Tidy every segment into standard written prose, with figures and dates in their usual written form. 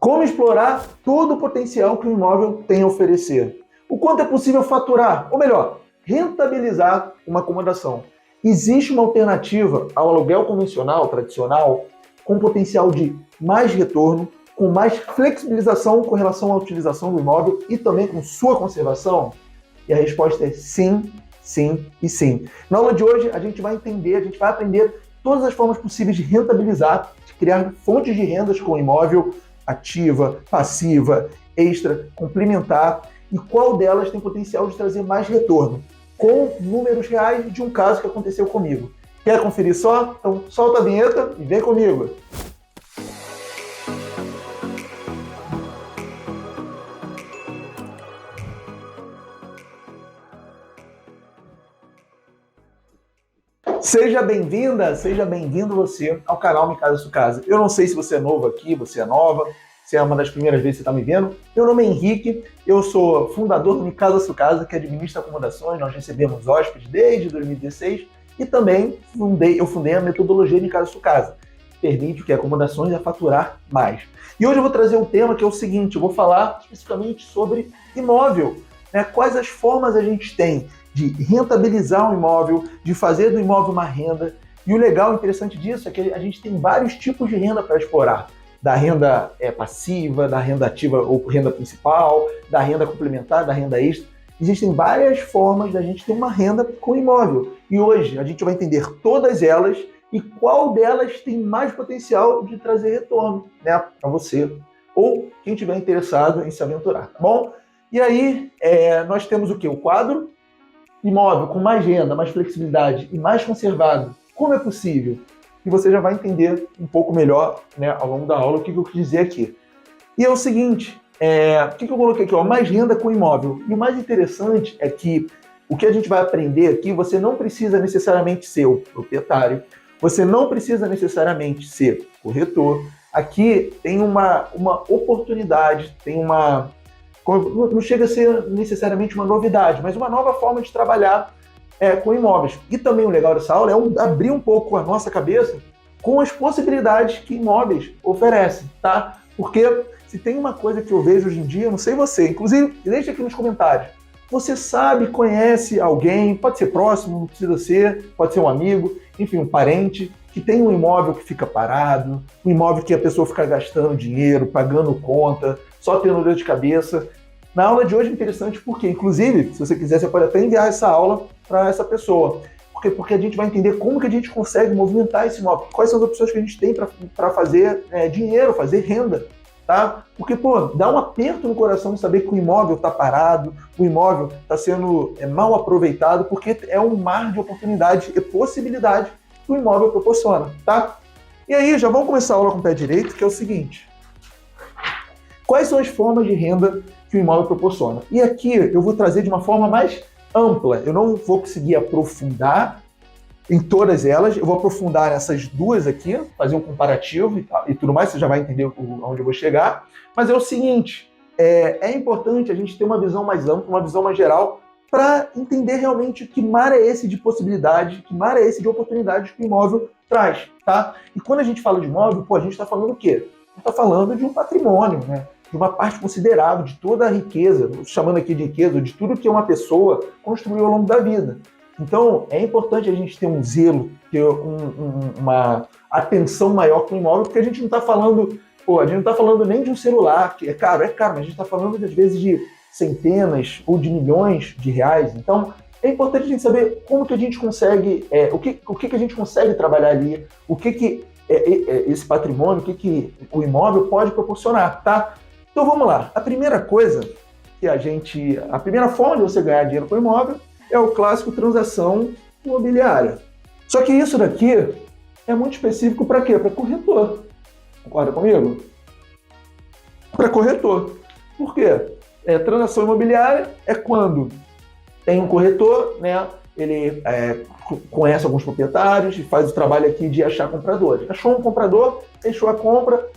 Como explorar todo o potencial que o imóvel tem a oferecer? O quanto é possível faturar, ou melhor, rentabilizar uma acomodação? Existe uma alternativa ao aluguel convencional, tradicional, com potencial de mais retorno, com mais flexibilização com relação à utilização do imóvel e também com sua conservação? E a resposta é sim, sim e sim. Na aula de hoje a gente vai entender, a gente vai aprender todas as formas possíveis de rentabilizar, de criar fontes de rendas com o imóvel, ativa, passiva, extra, complementar, e qual delas tem potencial de trazer mais retorno, com números reais de um caso que aconteceu comigo. Quer conferir só? Então solta a vinheta e vem comigo! Seja bem-vinda, seja bem-vindo você ao canal Me Casa Sua Casa. Eu não sei se você é novo aqui, você é nova, se é uma das primeiras vezes que você está me vendo. Meu nome é Henrique, eu sou fundador do Me Casa Sua Casa, que administra acomodações. Nós recebemos hóspedes desde 2016 e também eu fundei a metodologia Me Casa Sua Casa, que permite que acomodações a faturar mais. E hoje eu vou trazer um tema que é o seguinte, eu vou falar especificamente sobre imóvel, né? Quais as formas a gente tem de rentabilizar um imóvel, de fazer do imóvel uma renda. E o legal, interessante disso, é que a gente tem vários tipos de renda para explorar. Da renda passiva, da renda ativa ou renda principal, da renda complementar, da renda extra. Existem várias formas da gente ter uma renda com imóvel. E hoje a gente vai entender todas elas e qual delas tem mais potencial de trazer retorno, né, para você ou quem estiver interessado em se aventurar, tá bom? E aí, nós temos o quê? O quadro imóvel com mais renda, mais flexibilidade e mais conservado. Como é possível? E você já vai entender um pouco melhor, né, ao longo da aula o que eu quis dizer aqui. E é o seguinte, o que eu coloquei aqui? Mais renda com imóvel. E o mais interessante é que o que a gente vai aprender aqui, você não precisa necessariamente ser o proprietário, você não precisa necessariamente ser corretor. Aqui tem uma oportunidade, tem uma... Não chega a ser necessariamente uma novidade, mas uma nova forma de trabalhar com imóveis. E também o legal dessa aula é abrir um pouco a nossa cabeça com as possibilidades que imóveis oferecem, tá? Porque se tem uma coisa que eu vejo hoje em dia, eu não sei você, inclusive, deixa aqui nos comentários. Você sabe, conhece alguém, pode ser próximo, não precisa ser, pode ser um amigo, enfim, um parente, que tem um imóvel que fica parado, um imóvel que a pessoa fica gastando dinheiro, pagando conta, só tendo dor de cabeça. Na aula de hoje é interessante porque, inclusive, se você quiser, você pode até enviar essa aula para essa pessoa. Porque a gente vai entender como que a gente consegue movimentar esse imóvel, quais são as opções que a gente tem para fazer dinheiro, fazer renda. Tá? Porque, dá um aperto no coração de saber que o imóvel está parado, o imóvel está sendo mal aproveitado, porque é um mar de oportunidade e possibilidade que o imóvel proporciona, tá? E aí, já vamos começar a aula com o pé direito, que é o seguinte. Quais são as formas de renda que o imóvel proporciona? E aqui eu vou trazer de uma forma mais ampla. Eu não vou conseguir aprofundar em todas elas. Eu vou aprofundar nessas duas aqui, fazer um comparativo e tudo mais. Você já vai entender onde eu vou chegar. Mas é o seguinte, é importante a gente ter uma visão mais ampla, uma visão mais geral, para entender realmente que mar é esse de possibilidade, que mar é esse de oportunidades que o imóvel traz, tá? E quando a gente fala de imóvel, a gente está falando o quê? A gente está falando de um patrimônio, né? De uma parte considerável de toda a riqueza, chamando aqui de riqueza, de tudo que uma pessoa construiu ao longo da vida. Então, é importante a gente ter um zelo, ter uma atenção maior com o imóvel, porque a gente não está falando, a gente não está falando nem de um celular, que é caro, mas a gente está falando, às vezes, de centenas ou de milhões de reais. Então, é importante a gente saber como que a gente consegue, o que a gente consegue trabalhar ali, o que esse patrimônio, o que o imóvel pode proporcionar, tá? Então vamos lá. A primeira coisa a primeira forma de você ganhar dinheiro com o imóvel é o clássico transação imobiliária. Só que isso daqui é muito específico para quê? Para corretor. Concorda comigo? Para corretor. Por quê? Transação imobiliária é quando tem um corretor, né? Ele conhece alguns proprietários e faz o trabalho aqui de achar compradores. Achou um comprador, fechou a compra.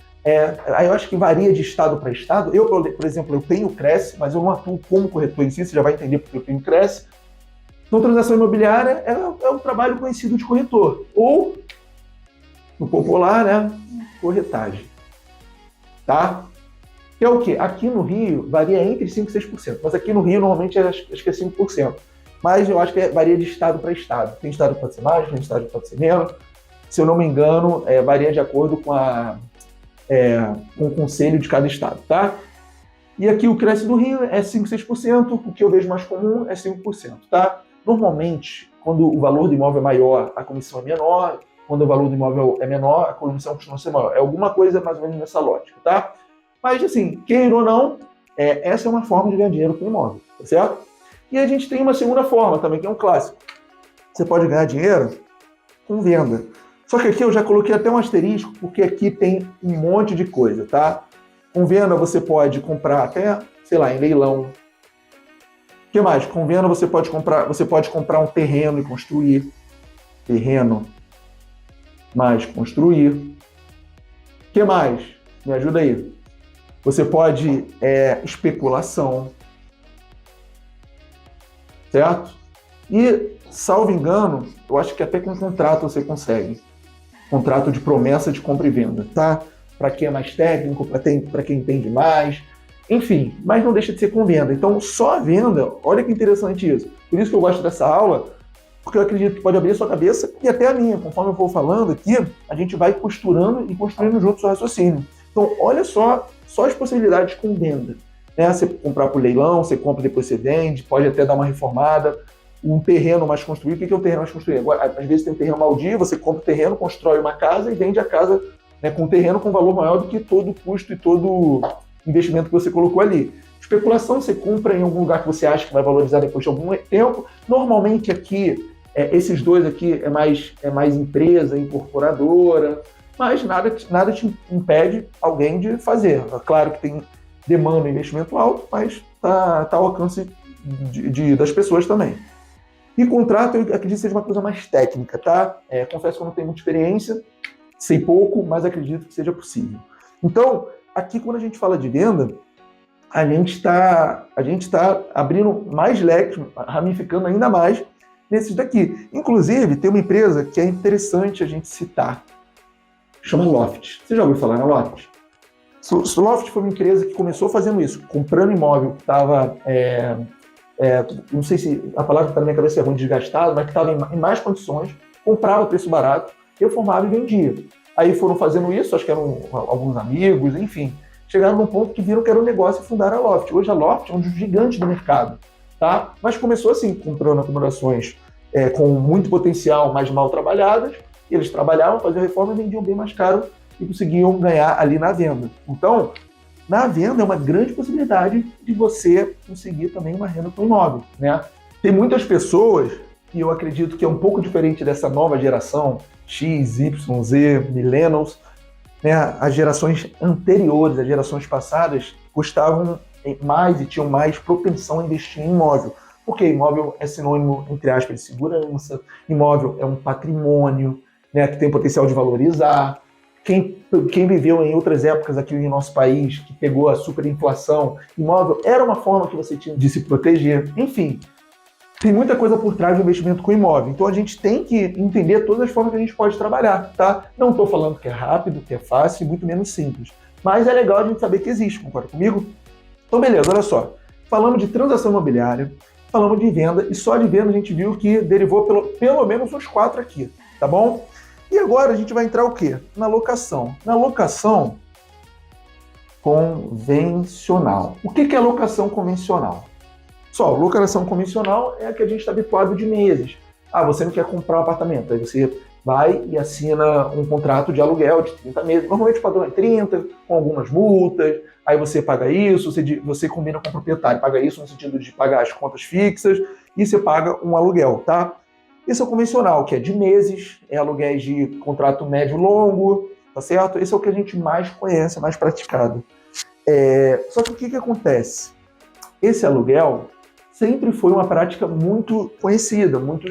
Aí eu acho que varia de estado para estado. Eu, por exemplo, eu tenho Cresce, mas eu não atuo como corretor em si, você já vai entender porque eu tenho Cresce. Então, transação imobiliária é um trabalho conhecido de corretor. Ou, no popular, né, corretagem. Tá? Que é o quê? Aqui no Rio varia entre 5% e 6%, mas aqui no Rio normalmente acho que é 5%. Mas eu acho que varia de estado para estado. Tem estado que pode ser mais, tem estado que pode ser menos. Se eu não me engano, varia de acordo com o conselho de cada estado, tá? E aqui o Cresce do Rio é 5%, 6%, o que eu vejo mais comum é 5%, tá? Normalmente, quando o valor do imóvel é maior, a comissão é menor, quando o valor do imóvel é menor, a comissão costuma ser maior. É alguma coisa mais ou menos nessa lógica, tá? Mas, assim, queira ou não, essa é uma forma de ganhar dinheiro com imóvel, tá certo? E a gente tem uma segunda forma também, que é um clássico. Você pode ganhar dinheiro com venda. Só que aqui eu já coloquei até um asterisco, porque aqui tem um monte de coisa, tá? Com venda você pode comprar até, sei lá, em leilão. O que mais? Com venda você pode comprar um terreno e construir. Terreno mais construir. O que mais? Me ajuda aí. Você pode especulação. Certo? E, salvo engano, eu acho que até com contrato você consegue. Contrato de promessa de compra e venda, tá? Para quem é mais técnico, para quem entende mais. Enfim, mas não deixa de ser com venda. Então, só a venda, olha que interessante isso. Por isso que eu gosto dessa aula, porque eu acredito que pode abrir a sua cabeça e até a minha. Conforme eu for falando aqui, a gente vai costurando e construindo junto o seu raciocínio. Então, olha só as possibilidades com venda. Você comprar por leilão, você compra e depois você vende, pode até dar uma reformada. Um terreno mais construído, o que é um terreno mais construído? Agora, às vezes tem um terreno baldio, você compra o terreno, constrói uma casa e vende a casa, com um terreno com valor maior do que todo o custo e todo o investimento que você colocou ali. Especulação, você compra em algum lugar que você acha que vai valorizar depois de algum tempo. Normalmente aqui, esses dois aqui é mais empresa, incorporadora, mas nada te impede alguém de fazer. É claro que tem demanda e investimento alto, mas está ao alcance das pessoas também. E contrato, eu acredito que seja uma coisa mais técnica, tá? Confesso que eu não tenho muita experiência, sei pouco, mas acredito que seja possível. Então, aqui quando a gente fala de venda, a gente está abrindo mais leques, ramificando ainda mais nesses daqui. Inclusive, tem uma empresa que é interessante a gente citar, chama Loft. Você já ouviu falar na Loft? Loft foi uma empresa que começou fazendo isso, comprando imóvel que estava, não sei se a palavra que está na minha cabeça é ruim, desgastado, mas que estava em más condições, comprava a preço barato, reformava e vendia. Aí foram fazendo isso, acho que eram alguns amigos, enfim. Chegaram num ponto que viram que era um negócio e fundaram a Loft. Hoje a Loft é um dos gigantes do mercado, tá? Mas começou assim, comprando acomodações com muito potencial, mas mal trabalhadas. E eles trabalhavam, faziam reforma e vendiam bem mais caro e conseguiam ganhar ali na venda. Então, na venda é uma grande possibilidade de você conseguir também uma renda com imóvel, né? Tem muitas pessoas, e eu acredito que é um pouco diferente dessa nova geração, X, Y, Z, Millennials, né? As gerações anteriores, as gerações passadas, gostavam mais e tinham mais propensão a investir em imóvel. Porque imóvel é sinônimo, entre aspas, de segurança, imóvel é um patrimônio, né, que tem potencial de valorizar. Quem viveu em outras épocas aqui no nosso país, que pegou a superinflação, imóvel era uma forma que você tinha de se proteger. Enfim, tem muita coisa por trás do investimento com imóvel. Então a gente tem que entender todas as formas que a gente pode trabalhar, tá? Não estou falando que é rápido, que é fácil, muito menos simples. Mas é legal a gente saber que existe, concorda comigo? Então beleza, olha só. Falamos de transação imobiliária, falamos de venda, e só de venda a gente viu que derivou pelo menos uns 4 aqui, tá bom? E agora a gente vai entrar o quê? Na locação. Na locação convencional. O que é locação convencional? Só, locação convencional é a que a gente está habituado de meses. Você não quer comprar um apartamento, aí você vai e assina um contrato de aluguel de 30 meses. Normalmente o padrão é 30, com algumas multas, aí você paga isso, você combina com o proprietário, paga isso no sentido de pagar as contas fixas, e você paga um aluguel, tá? Esse é o convencional, que é de meses, é aluguéis de contrato médio-longo, tá certo? Esse é o que a gente mais conhece, mais praticado. Só que o que acontece? Esse aluguel sempre foi uma prática muito conhecida, muito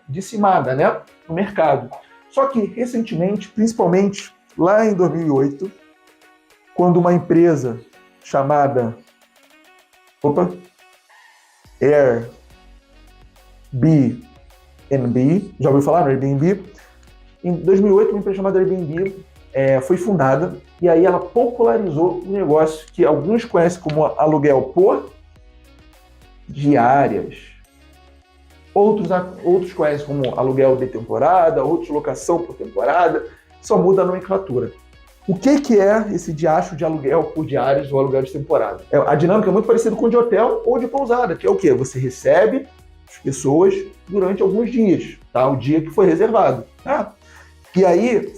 dissimada, né, no mercado. Só que, recentemente, principalmente lá em 2008, quando uma empresa chamada Airbnb, já ouviu falar no Airbnb? Em 2008, uma empresa chamada Airbnb foi fundada, e aí ela popularizou um negócio que alguns conhecem como aluguel por diárias. Outros conhecem como aluguel de temporada, outros locação por temporada, só muda a nomenclatura. O que é esse diacho de aluguel por diárias ou aluguel de temporada? A dinâmica é muito parecida com de hotel ou de pousada, que é o quê? Você recebe as pessoas durante alguns dias, tá? O dia que foi reservado. Tá? E aí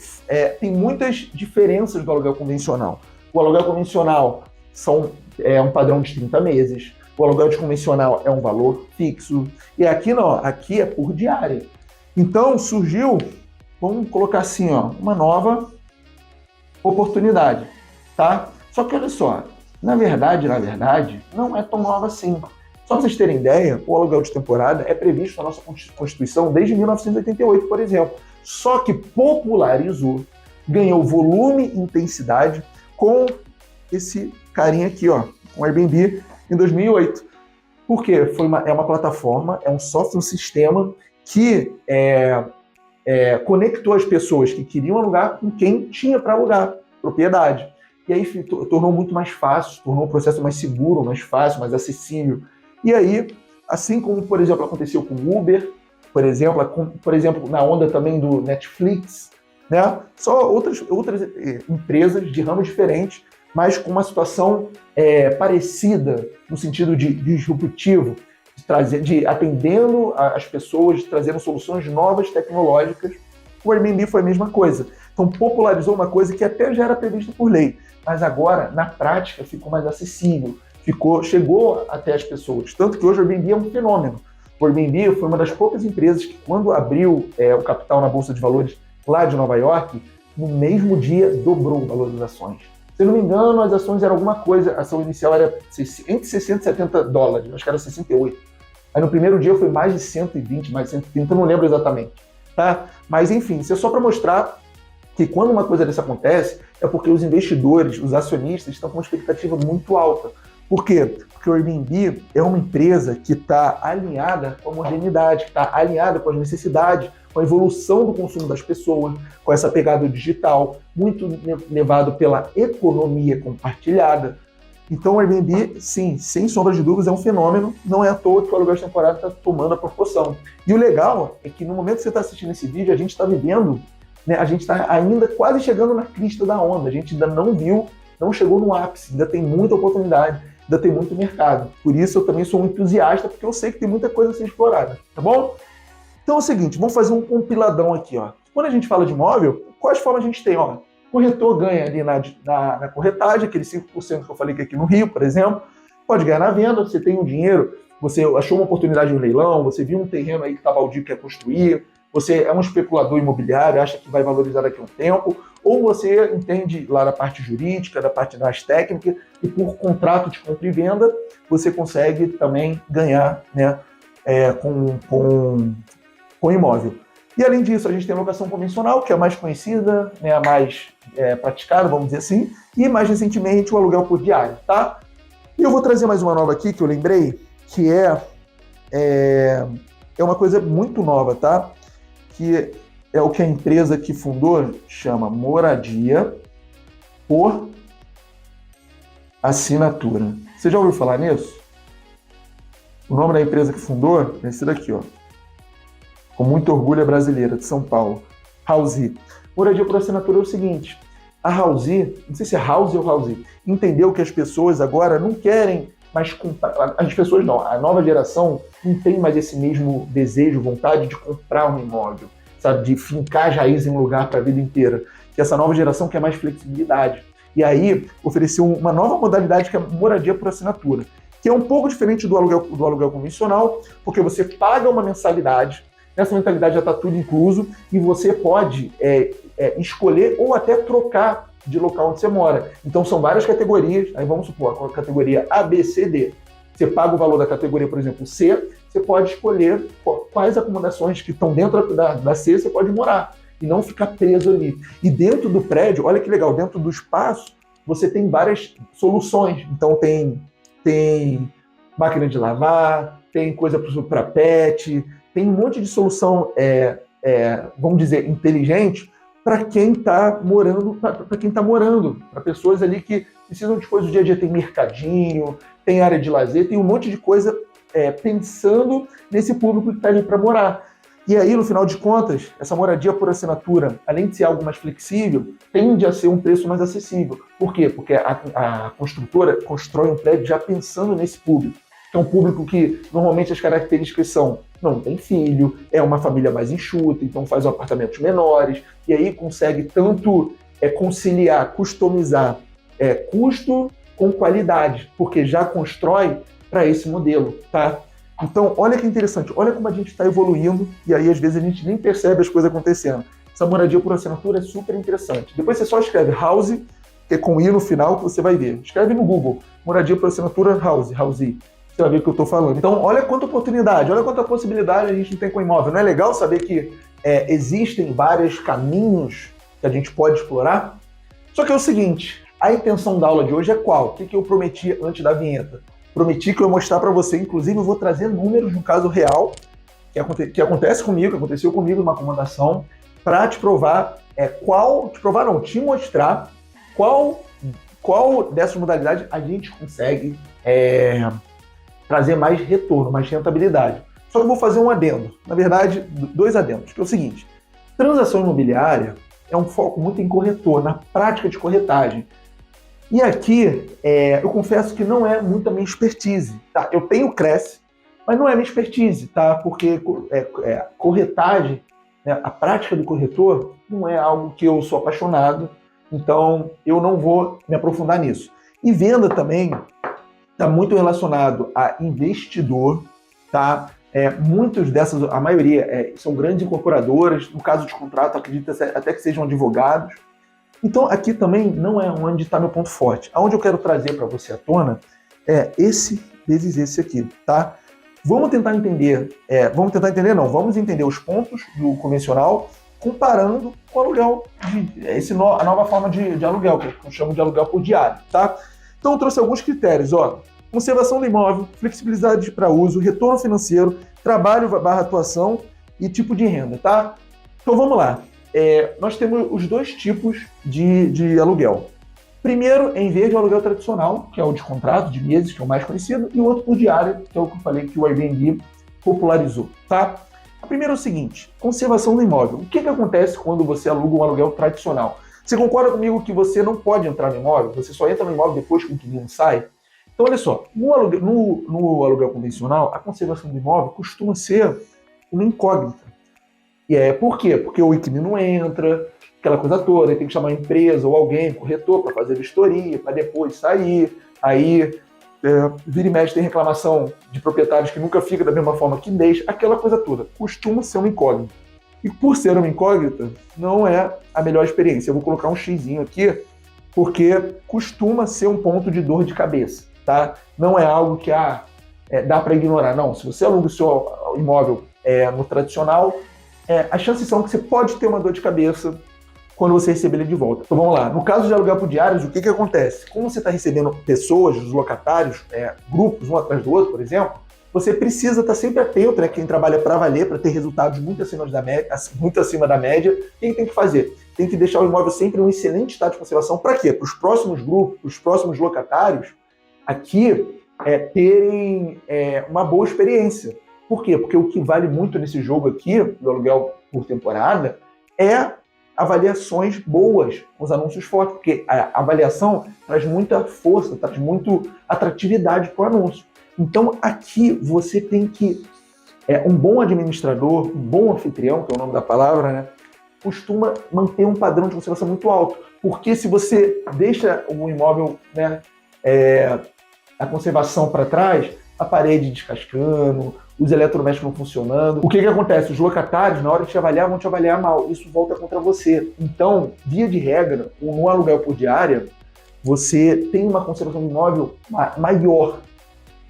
tem muitas diferenças do aluguel convencional. O aluguel convencional é um padrão de 30 meses. O aluguel de convencional é um valor fixo. E aqui não, aqui é por diária. Então surgiu, vamos colocar assim, uma nova oportunidade, tá? Só que olha só, na verdade, não é tão nova assim. Só para vocês terem ideia, o aluguel de temporada é previsto na nossa Constituição desde 1988, por exemplo. Só que popularizou, ganhou volume e intensidade com esse carinha aqui, com o Airbnb em 2008. Por quê? É uma plataforma, é um software, um sistema que conectou as pessoas que queriam alugar com quem tinha para alugar, propriedade. E aí tornou muito mais fácil, tornou o processo mais seguro, mais fácil, mais acessível. E aí, assim como, por exemplo, aconteceu com o Uber, por exemplo, na onda também do Netflix, né? Só outras empresas de ramos diferentes, mas com uma situação parecida, no sentido de disruptivo, de atendendo as pessoas, trazendo soluções novas, tecnológicas. O Airbnb foi a mesma coisa. Então popularizou uma coisa que até já era prevista por lei, mas agora, na prática, ficou mais acessível, chegou até as pessoas. Tanto que hoje o Airbnb é um fenômeno. O Airbnb foi uma das poucas empresas que, quando abriu o capital na Bolsa de Valores lá de Nova York, no mesmo dia dobrou o valor das ações. Se eu não me engano, as ações eram alguma coisa, a ação inicial era entre 60 e 70 dólares, acho que era 68. Aí no primeiro dia foi mais de 120, mais de 130, não lembro exatamente. Tá? Mas enfim, isso é só para mostrar que quando uma coisa dessa acontece, é porque os investidores, os acionistas, estão com uma expectativa muito alta. Por quê? Porque o Airbnb é uma empresa que está alinhada com a modernidade, que está alinhada com as necessidades, com a evolução do consumo das pessoas, com essa pegada digital, muito levado pela economia compartilhada. Então o Airbnb, sim, sem sombra de dúvidas, é um fenômeno, não é à toa que o aluguel de temporada está tomando a proporção. E o legal é que no momento que você está assistindo esse vídeo, a gente está vivendo, né, a gente está ainda quase chegando na crista da onda, a gente ainda não viu, não chegou no ápice, ainda tem muita oportunidade, ainda tem muito mercado. Por isso eu também sou um entusiasta, porque eu sei que tem muita coisa a ser explorada, tá bom? Então é o seguinte, vamos fazer um compiladão aqui, Quando a gente fala de imóvel, quais formas a gente tem, Corretor ganha ali na corretagem, aquele 5% que eu falei que aqui no Rio, por exemplo, pode ganhar na venda, você tem um dinheiro, você achou uma oportunidade no leilão, você viu um terreno aí que está baldio e quer construir, você é um especulador imobiliário, acha que vai valorizar daqui a um tempo, ou você entende lá da parte jurídica, da parte mais técnica, e por contrato de compra e venda, você consegue também ganhar, né, com imóvel. E além disso, a gente tem a locação convencional, que é a mais conhecida, né, a mais praticada, vamos dizer assim, e mais recentemente o aluguel por diário, tá? E eu vou trazer mais uma nova aqui, que eu lembrei, que é uma coisa muito nova, tá? Que é o que a empresa que fundou chama Moradia por Assinatura. Você já ouviu falar nisso? O nome da empresa que fundou é esse daqui, Com muito orgulho é brasileira, de São Paulo. Housee. Moradia por Assinatura é o seguinte, a Housee, não sei se é Housee ou Housee, entendeu que as pessoas agora não querem mais comprar, as pessoas não, a nova geração não tem mais esse mesmo desejo, vontade de comprar um imóvel, sabe, de fincar as raízes em um lugar para a vida inteira, que essa nova geração quer mais flexibilidade. E aí ofereceu uma nova modalidade que é moradia por assinatura, que é um pouco diferente do aluguel convencional, porque você paga uma mensalidade, nessa mensalidade já está tudo incluso, e você pode escolher ou até trocar de local onde você mora. Então são várias categorias, aí vamos supor, a categoria A, B, C, D. Você paga o valor da categoria, por exemplo, C, você pode escolher quais acomodações que estão dentro da C você pode morar, e não ficar preso ali. E dentro do prédio, olha que legal, dentro do espaço, você tem várias soluções. Então tem máquina de lavar, tem coisa para pet, tem um monte de solução, vamos dizer, inteligente, para quem está morando, para pessoas ali que precisam de coisas do dia a dia. Tem mercadinho, tem área de lazer, tem um monte de coisa pensando nesse público que está ali para morar. E aí, no final de contas, essa moradia por assinatura, além de ser algo mais flexível, tende a ser um preço mais acessível. Por quê? Porque a construtora constrói um prédio já pensando nesse público. É um público que, normalmente, as características são: não tem filho, é uma família mais enxuta, então faz apartamentos menores, e aí consegue tanto conciliar, customizar custo com qualidade, porque já constrói para esse modelo, tá? Então, olha que interessante, olha como a gente está evoluindo, e aí às vezes a gente nem percebe as coisas acontecendo. Essa moradia por assinatura é super interessante. Depois você só escreve house, que é com i no final, que você vai ver. Escreve no Google, moradia por assinatura house. Você vai ver o que eu estou falando. Então, olha quanta oportunidade, olha quanta possibilidade a gente tem com o imóvel. Não é legal saber que existem vários caminhos que a gente pode explorar? Só que é o seguinte, a intenção da aula de hoje é qual? O que eu prometi antes da vinheta? Prometi que eu ia mostrar para você, inclusive eu vou trazer números no caso real, que acontece comigo, que aconteceu comigo numa acomodação, para te provar te mostrar qual dessas modalidades a gente consegue trazer mais retorno, mais rentabilidade. Só que eu vou fazer um adendo, na verdade, 2 adendos, que é o seguinte: transação imobiliária é um foco muito em corretor, na prática de corretagem. E aqui, eu confesso que não é muito a minha expertise, tá? Eu tenho Cresce, mas não é minha expertise, tá? Porque corretagem, né, a prática do corretor, não é algo que eu sou apaixonado, então eu não vou me aprofundar nisso. E venda também está muito relacionado a investidor, tá? Muitos dessas, a maioria, são grandes incorporadoras, no caso de contrato, acredito até que sejam advogados. Então, aqui também não é onde está meu ponto forte. Aonde eu quero trazer para você à tona é esse vezes esse aqui, tá? Vamos entender os pontos do convencional comparando com o aluguel, a nova forma de aluguel, que eu chamo de aluguel por diário, tá? Então, eu trouxe alguns critérios, ó. Conservação do imóvel, flexibilidade para uso, retorno financeiro, trabalho/atuação e tipo de renda, tá? Então, vamos lá. Nós temos os 2 tipos de aluguel. Primeiro, em vez de aluguel tradicional, que é o de contrato, de meses, que é o mais conhecido, e o outro por diário, que é o que eu falei que o Airbnb popularizou, tá? A primeira é o seguinte: conservação do imóvel. O que acontece quando você aluga um aluguel tradicional? Você concorda comigo que você não pode entrar no imóvel? Você só entra no imóvel depois que o inquilino sai? Então, olha só, no aluguel convencional, a conservação do imóvel costuma ser uma incógnita. Por quê? Porque o inquilino entra, aquela coisa toda, ele tem que chamar a empresa ou alguém, corretor, para fazer vistoria, para depois sair. Aí, vira e mexe, tem reclamação de proprietários que nunca fica da mesma forma que deixa, aquela coisa toda. Costuma ser uma incógnita. E por ser uma incógnita, não é a melhor experiência. Eu vou colocar um xizinho aqui, porque costuma ser um ponto de dor de cabeça, tá? Não é algo que dá para ignorar. Não, se você aluga o seu imóvel no tradicional, as chances são que você pode ter uma dor de cabeça quando você receber ele de volta. Então vamos lá. No caso de aluguel por diários, o que acontece? Como você está recebendo pessoas, os locatários, grupos, um atrás do outro, por exemplo, você precisa estar sempre atento, né? Quem trabalha para valer, para ter resultados muito acima da média, o que tem que fazer? Tem que deixar o imóvel sempre em um excelente estado de conservação. Para quê? Para os próximos grupos, os próximos locatários, aqui terem uma boa experiência. Por quê? Porque o que vale muito nesse jogo aqui, do aluguel por temporada, é avaliações boas, os anúncios fortes, porque a avaliação traz muita força, traz muita atratividade para o anúncio. Então, aqui você tem que... um bom administrador, um bom anfitrião, que é o nome da palavra, né, costuma manter um padrão de conservação muito alto. Porque se você deixa o imóvel, né, a conservação para trás, a parede descascando, os eletrodomésticos não funcionando. O que acontece? Os locatários, na hora de te avaliar, vão te avaliar mal. Isso volta contra você. Então, via de regra, no aluguel por diária, você tem uma conservação do imóvel maior.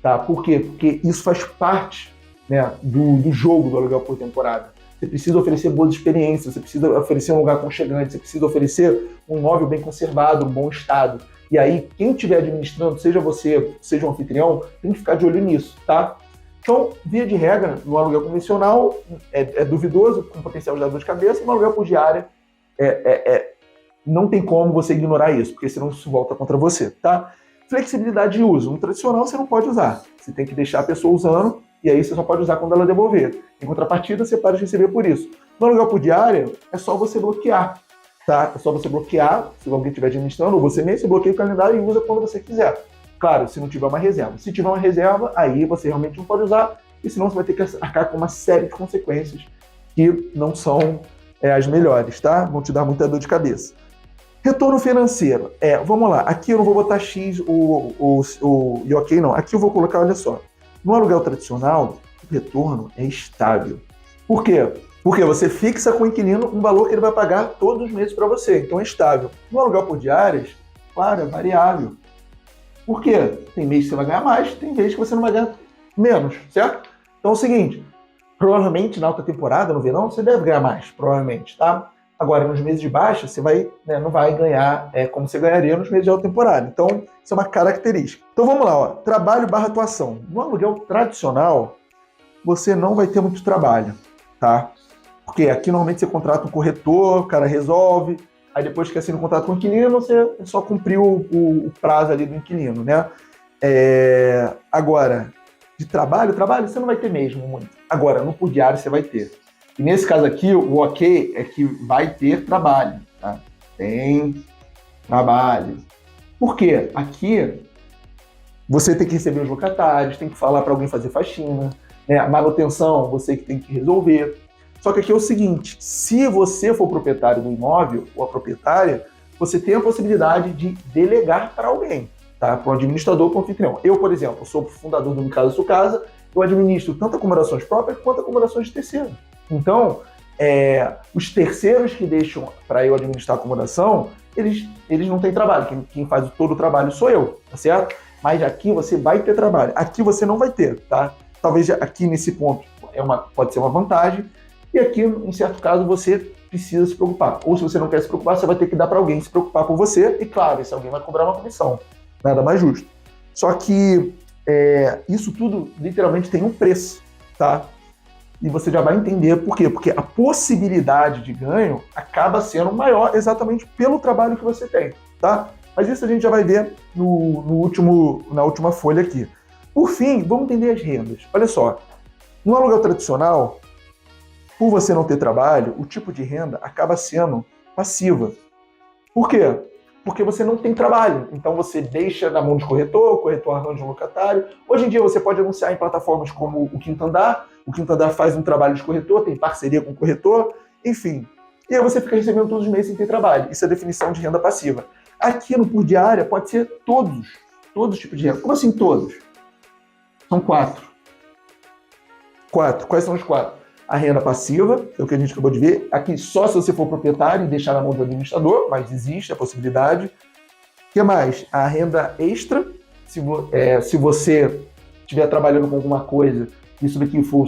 Tá? Por quê? Porque isso faz parte, né, do jogo do aluguel por temporada. Você precisa oferecer boas experiências, você precisa oferecer um lugar aconchegante, você precisa oferecer um imóvel bem conservado, um bom estado. E aí, quem estiver administrando, seja você, seja um anfitrião, tem que ficar de olho nisso, tá? Então, via de regra, no aluguel convencional, é duvidoso, com potencial de dar dor de cabeça, no aluguel por diária não tem como você ignorar isso, porque senão isso volta contra você, tá? Flexibilidade de uso. No tradicional você não pode usar. Você tem que deixar a pessoa usando e aí você só pode usar quando ela devolver. Em contrapartida, você para de receber por isso. No aluguel por diária, é só você bloquear, tá? É só você bloquear, se alguém estiver administrando, ou você mesmo, você bloqueia o calendário e usa quando você quiser. Claro, se não tiver uma reserva. Se tiver uma reserva, aí você realmente não pode usar, e senão você vai ter que arcar com uma série de consequências que não são as melhores, tá? Vão te dar muita dor de cabeça. Retorno financeiro. Vamos lá. Aqui eu não vou botar X e ok, não. Aqui eu vou colocar, olha só. No aluguel tradicional, o retorno é estável. Por quê? Porque você fixa com o inquilino um valor que ele vai pagar todos os meses para você. Então é estável. No aluguel por diárias, claro, é variável. Por quê? Tem mês que você vai ganhar mais, tem mês que você não vai ganhar menos, certo? Então é o seguinte, provavelmente na alta temporada, no verão, você deve ganhar mais, provavelmente, tá? Agora, nos meses de baixa, você não vai ganhar como você ganharia nos meses de alta temporada. Então, isso é uma característica. Então, vamos lá. Trabalho / atuação. No aluguel tradicional, você não vai ter muito trabalho, tá? Porque aqui, normalmente, você contrata um corretor, o cara resolve, aí depois que assina o contrato com o inquilino, você só cumpriu o prazo ali do inquilino, né? Agora, de trabalho, você não vai ter mesmo muito. Agora, no por diário, você vai ter. E nesse caso aqui, o ok é que vai ter trabalho, tá? Tem trabalho. Por quê? Aqui, você tem que receber os locatários, tem que falar para alguém fazer faxina, né? A manutenção, você que tem que resolver. Só que aqui é o seguinte, se você for proprietário do imóvel, ou a proprietária, você tem a possibilidade de delegar para alguém, tá? Para um administrador, para um anfitrião. Eu, por exemplo, sou fundador do Minha Casa Sua Casa, eu administro tanto acomodações próprias quanto acomodações de terceiro. Então, os terceiros que deixam para eu administrar a acomodação, eles não têm trabalho. Quem faz todo o trabalho sou eu, tá certo? Mas aqui você vai ter trabalho. Aqui você não vai ter, tá? Talvez aqui nesse ponto pode ser uma vantagem. E aqui, em certo caso, você precisa se preocupar. Ou se você não quer se preocupar, você vai ter que dar para alguém se preocupar por você. E claro, esse alguém vai cobrar uma comissão. Nada mais justo. Só que isso tudo literalmente tem um preço, tá? E você já vai entender por quê. Porque a possibilidade de ganho acaba sendo maior exatamente pelo trabalho que você tem, tá? Mas isso a gente já vai ver na última folha aqui. Por fim, vamos entender as rendas. Olha só, no aluguel tradicional, por você não ter trabalho, o tipo de renda acaba sendo passiva. Por quê? Porque você não tem trabalho. Então você deixa na mão de corretor, o corretor arranja um locatário. Hoje em dia você pode anunciar em plataformas como o Quinto Andar. O Quinto Andar faz um trabalho de corretor, tem parceria com o corretor, enfim. E aí você fica recebendo todos os meses sem ter trabalho. Isso é a definição de renda passiva. Aqui no por diária pode ser todos os tipos de renda. Como assim todos? São 4. Quais são os 4? A renda passiva, é o que a gente acabou de ver. Aqui só se você for proprietário e deixar na mão do administrador, mas existe a possibilidade. O que mais? A renda extra, se você estiver trabalhando com alguma coisa, isso daqui for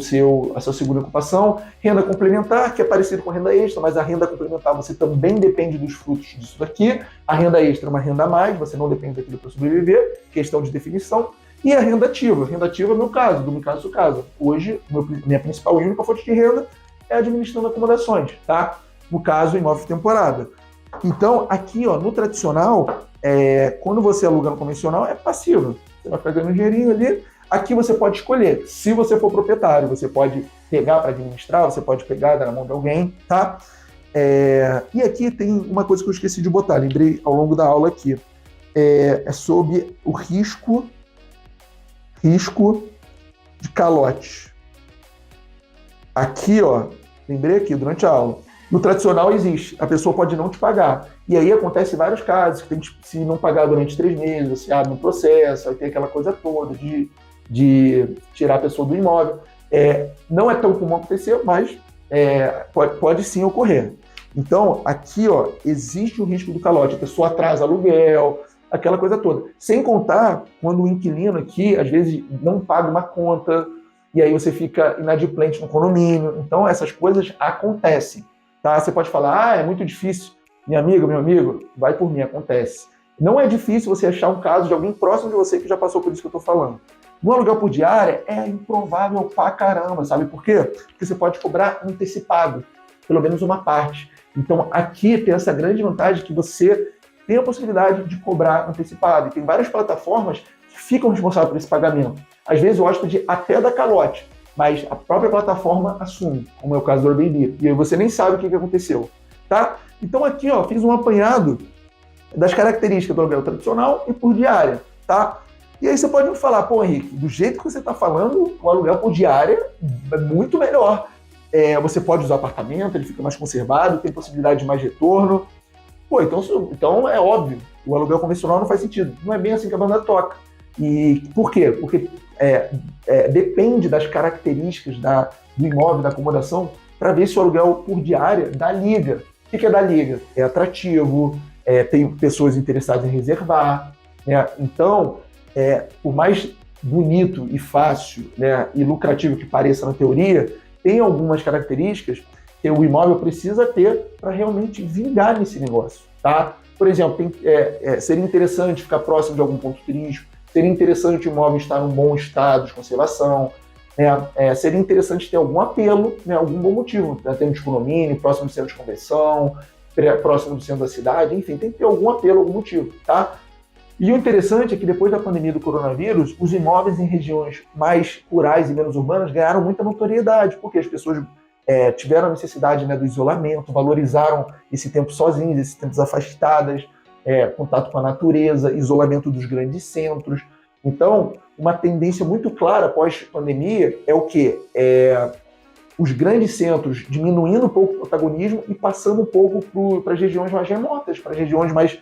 a sua segunda ocupação. Renda complementar, que é parecido com a renda extra, mas a renda complementar você também depende dos frutos disso daqui. A renda extra é uma renda a mais, você não depende daquilo para sobreviver, questão de definição. E a renda ativa. Renda ativa é o meu caso, do Minha Casa Sua Casa. Hoje, minha principal e única fonte de renda é administrando acomodações, tá? No caso, imóvel de temporada. Então, aqui, ó, no tradicional, quando você aluga no convencional, é passivo. Você vai pegando um dinheirinho ali. Aqui você pode escolher. Se você for proprietário, você pode pegar para administrar, você pode pegar, dar na mão de alguém, tá? E aqui tem uma coisa que eu esqueci de botar, lembrei ao longo da aula aqui. É sobre o risco de calote. Aqui, ó, lembrei aqui durante a aula. No tradicional existe, a pessoa pode não te pagar. E aí acontece vários casos, que se não pagar durante 3 meses, você abre um processo, aí tem aquela coisa toda de tirar a pessoa do imóvel. Não é tão comum acontecer, mas pode sim ocorrer. Então, aqui, ó, existe o risco do calote. A pessoa atrasa aluguel, aquela coisa toda. Sem contar quando o inquilino aqui, às vezes, não paga uma conta, e aí você fica inadimplente no condomínio. Então, essas coisas acontecem. Tá? Você pode falar, é muito difícil. Minha amiga, meu amigo, vai por mim, acontece. Não é difícil você achar um caso de alguém próximo de você que já passou por isso que eu estou falando. No aluguel por diária, é improvável pra caramba, sabe por quê? Porque você pode cobrar antecipado, pelo menos uma parte. Então, aqui tem essa grande vantagem que você tem a possibilidade de cobrar antecipado. E tem várias plataformas que ficam responsáveis por esse pagamento. Às vezes o hóspede até dá calote, mas a própria plataforma assume, como é o caso do Airbnb. E aí você nem sabe o que aconteceu, tá? Então aqui, ó, fiz um apanhado das características do aluguel tradicional e por diária, tá? E aí você pode me falar, pô, Henrique, do jeito que você está falando, o aluguel por diária é muito melhor. Você pode usar apartamento, ele fica mais conservado, tem possibilidade de mais retorno. Pô, então é óbvio, o aluguel convencional não faz sentido. Não é bem assim que a banda toca. E por quê? Porque depende das características do imóvel, da acomodação, para ver se o aluguel por diária dá liga. O que é dar liga? É atrativo, tem pessoas interessadas em reservar, né? Então, por mais bonito e fácil, né, e lucrativo que pareça na teoria, tem algumas características que o imóvel precisa ter para realmente vingar nesse negócio, tá? Por exemplo, seria interessante ficar próximo de algum ponto turístico, seria interessante o imóvel estar num bom estado de conservação, né? Seria interessante ter algum apelo, né, algum bom motivo, né? Ter um condomínio, próximo do centro de convenção, próximo do centro da cidade, enfim, tem que ter algum apelo, algum motivo, tá? E o interessante é que depois da pandemia do coronavírus, os imóveis em regiões mais rurais e menos urbanas ganharam muita notoriedade, porque as pessoas tiveram a necessidade, né, do isolamento, valorizaram esse tempo sozinhos, esses tempos afastadas, contato com a natureza, isolamento dos grandes centros. Então, uma tendência muito clara pós-pandemia é o quê? Os grandes centros diminuindo um pouco o protagonismo e passando um pouco para as regiões mais remotas, para as regiões mais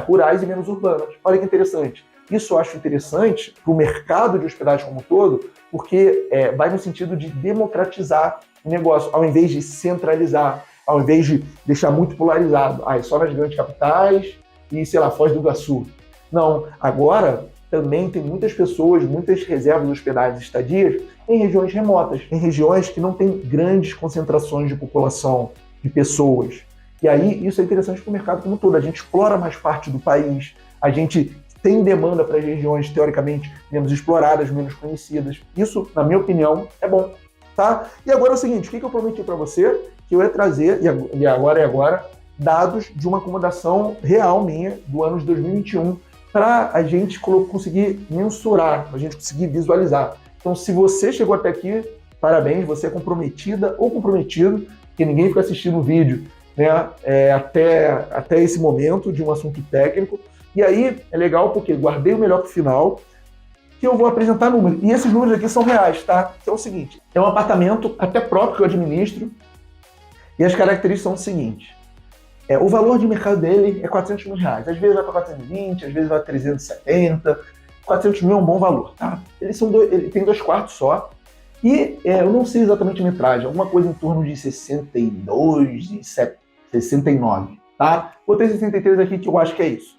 rurais e menos urbanas. Olha que interessante. Isso eu acho interessante para o mercado de hospedagem como um todo, porque vai no sentido de democratizar o negócio, ao invés de centralizar, ao invés de deixar muito polarizado. Só nas grandes capitais e, sei lá, Foz do Iguaçu. Não, agora também tem muitas pessoas, muitas reservas de hospedagem e estadias em regiões remotas, em regiões que não têm grandes concentrações de população, de pessoas. E aí isso é interessante para o mercado como um todo. A gente explora mais parte do país, a gente tem demanda para as regiões teoricamente menos exploradas, menos conhecidas. Isso, na minha opinião, é bom. Tá? E agora é o seguinte, o que eu prometi para você? Que eu ia trazer, e agora, dados de uma acomodação real minha do ano de 2021 para a gente conseguir mensurar, para a gente conseguir visualizar. Então, se você chegou até aqui, parabéns, você é comprometida ou comprometido, porque ninguém fica assistindo o vídeo, né, até esse momento de um assunto técnico. E aí é legal porque guardei o melhor para o final, que eu vou apresentar números. E esses números aqui são reais, tá? Então é o seguinte, é um apartamento até próprio que eu administro, e as características são o seguinte. O valor de mercado dele é 400 mil reais. Às vezes vai para 420, às vezes vai para 370. 400 mil é um bom valor, tá? Ele tem 2 quartos só. E eu não sei exatamente a metragem, alguma coisa em torno de 62 e 69, tá? Botei 63 aqui que eu acho que é isso.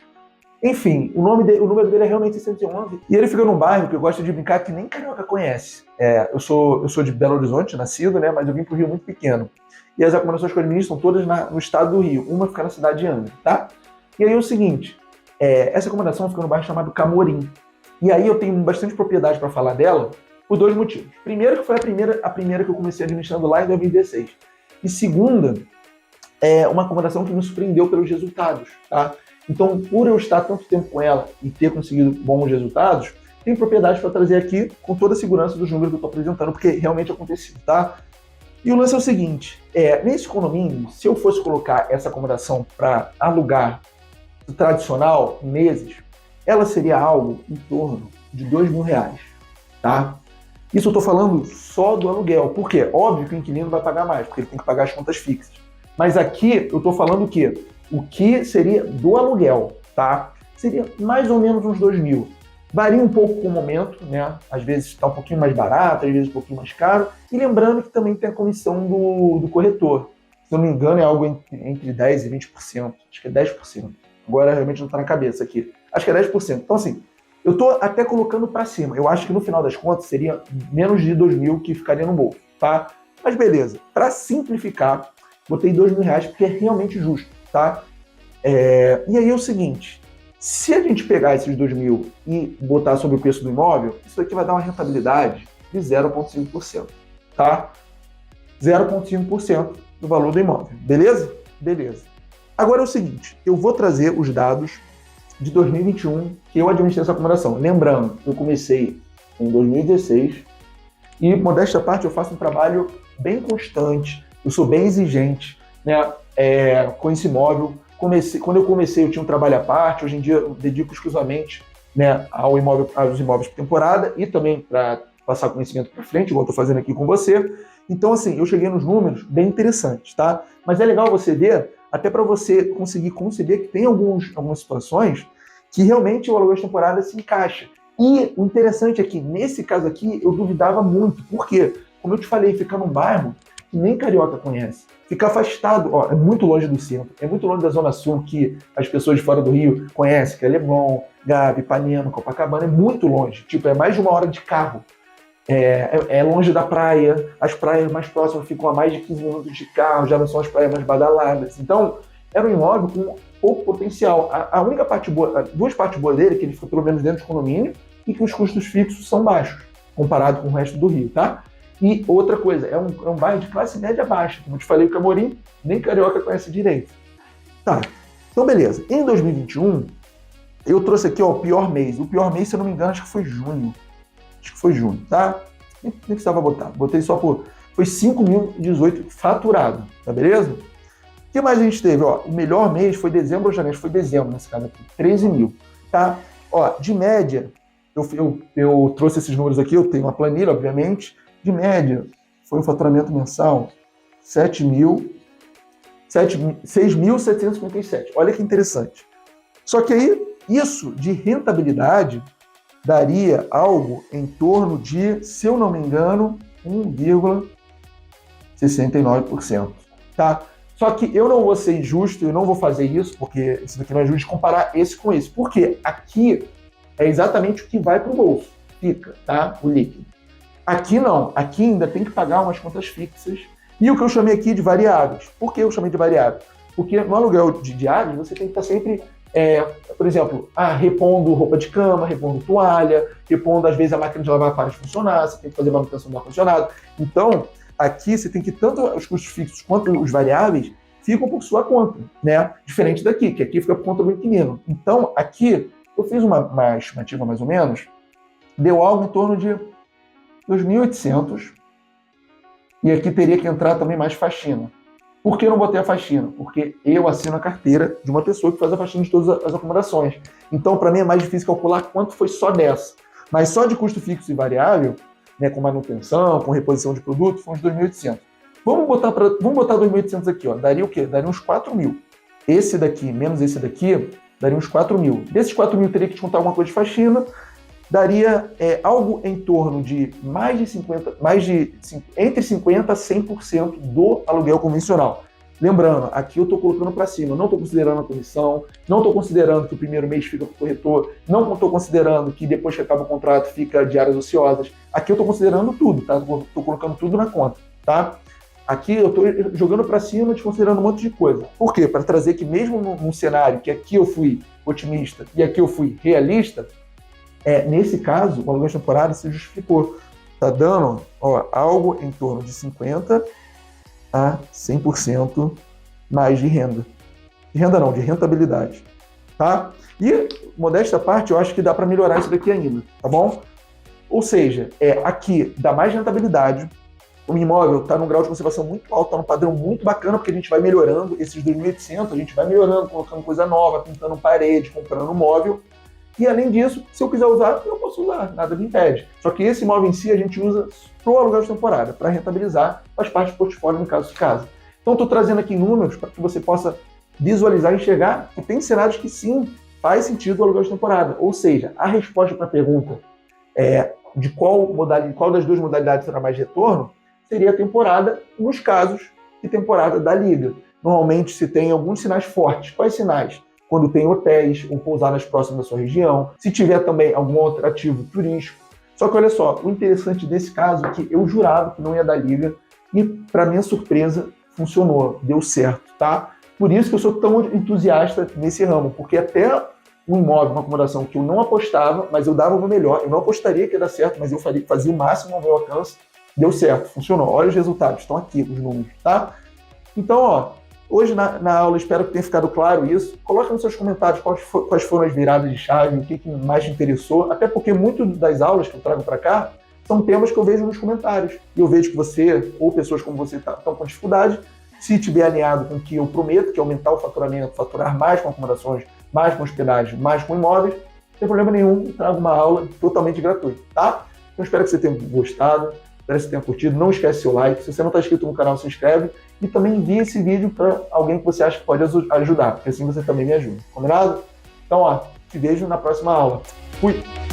Enfim, o número dele é realmente 611. E ele fica num bairro que eu gosto de brincar que nem carioca conhece. Eu sou de Belo Horizonte, nascido, né? Mas eu vim pro Rio muito pequeno. E as acomodações que eu administro são todas no estado do Rio. Uma fica na cidade de Angra, tá? E aí é o seguinte, essa acomodação fica num bairro chamado Camorim. E aí eu tenho bastante propriedade para falar dela por 2 motivos. Primeiro, que foi a primeira que eu comecei administrando lá em 2016. E segunda, uma acomodação que me surpreendeu pelos resultados, tá? Então, por eu estar tanto tempo com ela e ter conseguido bons resultados, tem propriedade para trazer aqui com toda a segurança dos números que eu estou apresentando, porque realmente aconteceu, tá? E o lance é o seguinte, nesse condomínio, se eu fosse colocar essa acomodação para alugar tradicional, meses, ela seria algo em torno de R$2.000, tá? Isso eu estou falando só do aluguel, por quê? Óbvio que o inquilino vai pagar mais, porque ele tem que pagar as contas fixas. Mas aqui eu estou falando o quê? O que seria do aluguel, tá? Seria mais ou menos uns 2.000. Varia um pouco com o momento, né? Às vezes está um pouquinho mais barato, às vezes um pouquinho mais caro. E lembrando que também tem a comissão do corretor. Se eu não me engano, é algo entre 10% e 20%. Acho que é 10%. Agora realmente não está na cabeça aqui. Acho que é 10%. Então, assim, eu estou até colocando para cima. Eu acho que no final das contas seria menos de 2.000 que ficaria no bolso, tá? Mas beleza. Para simplificar, botei R$2.000 porque é realmente justo, tá? E aí é o seguinte. Se a gente pegar esses 2.000 e botar sobre o preço do imóvel, isso aqui vai dar uma rentabilidade de 0,5%, tá? 0,5% do valor do imóvel, beleza? Beleza. Agora é o seguinte, eu vou trazer os dados de 2021 que eu administrei essa acomodação. Lembrando, eu comecei em 2016 e, modéstia à parte, eu faço um trabalho bem constante, eu sou bem exigente, né, com esse imóvel. Quando eu comecei, eu tinha um trabalho à parte, hoje em dia eu dedico exclusivamente, né, aos imóveis por temporada e também para passar conhecimento para frente, igual eu estou fazendo aqui com você. Então, assim, eu cheguei nos números bem interessantes, tá? Mas é legal você ver, até para você conseguir conceber que tem algumas situações que realmente o aluguel de temporada se encaixa. E o interessante é que, nesse caso aqui, eu duvidava muito. Por quê? Como eu te falei, ficar num bairro que nem carioca conhece. Ficar afastado, ó, é muito longe do centro, é muito longe da Zona Sul, que as pessoas de fora do Rio conhecem, que é Leblon, Gávea, Ipanema, Copacabana, é muito longe. Tipo, é mais de 1 hora de carro. É longe da praia, as praias mais próximas ficam a mais de 15 minutos de carro, já não são as praias mais badaladas. Então, era um imóvel com pouco potencial. A única parte boa, duas partes boas dele, é que ele fica pelo menos dentro do condomínio e que os custos fixos são baixos, comparado com o resto do Rio, tá? E outra coisa, é um bairro de classe média baixa. Como eu te falei, o Camorim, nem carioca conhece direito. Tá, então beleza. Em 2021, eu trouxe aqui ó, o pior mês. O pior mês, se eu não me engano, acho que foi junho. Tá? Nem precisava botar. Botei só por... Foi 5.018 faturado, tá beleza? O que mais a gente teve? Ó, o melhor mês foi dezembro ou janeiro? Foi dezembro nesse caso aqui. 13 mil, tá? Ó, de média, eu trouxe esses números aqui, eu tenho uma planilha, obviamente. De média, foi um faturamento mensal 6.757. Olha que interessante. Só que aí, isso de rentabilidade daria algo em torno de, se eu não me engano, 1,69%. Tá? Só que eu não vou ser injusto, eu não vou fazer isso, porque isso daqui não é justo comparar esse com esse. Porque aqui é exatamente o que vai para o bolso. Fica, tá? O líquido. Aqui não. Aqui ainda tem que pagar umas contas fixas. E o que eu chamei aqui de variáveis. Por que eu chamei de variável? Porque no aluguel de diários você tem que estar sempre... por exemplo, repondo roupa de cama, repondo toalha, repondo, às vezes, a máquina de lavar para de funcionar, você tem que fazer manutenção do ar-condicionado. Então, aqui você tem que, tanto os custos fixos quanto os variáveis, ficam por sua conta, né? Diferente daqui, que aqui fica por conta do inquilino. Então, aqui, eu fiz uma estimativa, mais ou menos, deu algo em torno de 2.800, e aqui teria que entrar também mais faxina. Por que eu não botei a faxina? Porque eu assino a carteira de uma pessoa que faz a faxina de todas as acomodações. Então, para mim, é mais difícil calcular quanto foi só dessa. Mas só de custo fixo e variável, né, com manutenção, com reposição de produto, foi uns 2.800. Vamos botar 2.800 aqui, ó. Daria o quê? Daria uns 4.000. Esse daqui, menos esse daqui, daria uns 4.000. Desses 4.000, teria que descontar alguma coisa de faxina. Daria algo em torno de entre 50% a 100% do aluguel convencional. Lembrando, aqui eu estou colocando para cima, eu não estou considerando a comissão, não estou considerando que o primeiro mês fica para o corretor, não estou considerando que depois que acaba o contrato fica diárias ociosas. Aqui eu estou considerando tudo, tá? Estou colocando tudo na conta, tá? Aqui eu estou jogando para cima, desconsiderando um monte de coisa. Por quê? Para trazer que mesmo num cenário que aqui eu fui otimista e aqui eu fui realista, nesse caso, o aluguel de temporada se justificou. Está dando algo em torno de 50% a 100% mais de renda. De renda não, de rentabilidade. Tá? E, modéstia à parte, eu acho que dá para melhorar isso daqui ainda, tá bom? Ou seja, aqui dá mais rentabilidade, o imóvel está num grau de conservação muito alto, está num padrão muito bacana, porque a gente vai melhorando esses 2.800, a gente vai melhorando, colocando coisa nova, pintando parede, comprando móvel. E, além disso, se eu quiser usar, eu posso usar, nada me impede. Só que esse imóvel em si a gente usa para o aluguel de temporada, para rentabilizar as partes do portfólio no caso de casa. Então, estou trazendo aqui números para que você possa visualizar e enxergar que tem cenários que sim, faz sentido o aluguel de temporada. Ou seja, a resposta para a pergunta de qual das duas modalidades terá mais retorno seria a temporada, nos casos de temporada da liga. Normalmente se tem alguns sinais fortes. Quais sinais? Quando tem hotéis ou pousadas próximas da sua região, se tiver também algum outro ativo turístico. Só que olha só, o interessante desse caso é que eu jurava que não ia dar liga e, para minha surpresa, funcionou, deu certo, tá? Por isso que eu sou tão entusiasta nesse ramo, porque até um imóvel, uma acomodação que eu não apostava, mas eu dava o meu melhor, eu não apostaria que ia dar certo, mas eu fazia o máximo ao meu alcance, deu certo, funcionou. Olha os resultados, estão aqui os números, tá? Então, Hoje na aula, espero que tenha ficado claro isso. Coloque nos seus comentários quais foram as viradas de chave, o que mais te interessou, até porque muitas das aulas que eu trago para cá são temas que eu vejo nos comentários. E eu vejo que você, ou pessoas como você, estão com dificuldade. Se tiver alinhado com o que eu prometo, que é aumentar o faturamento, faturar mais com acomodações, mais com hospedagem, mais com imóveis, não tem problema nenhum, eu trago uma aula totalmente gratuita, tá? Então espero que você tenha gostado, espero que você tenha curtido. Não esquece seu like. Se você não está inscrito no canal, se inscreve. E também envie esse vídeo para alguém que você acha que pode ajudar, porque assim você também me ajuda. Combinado? Então, te vejo na próxima aula. Fui!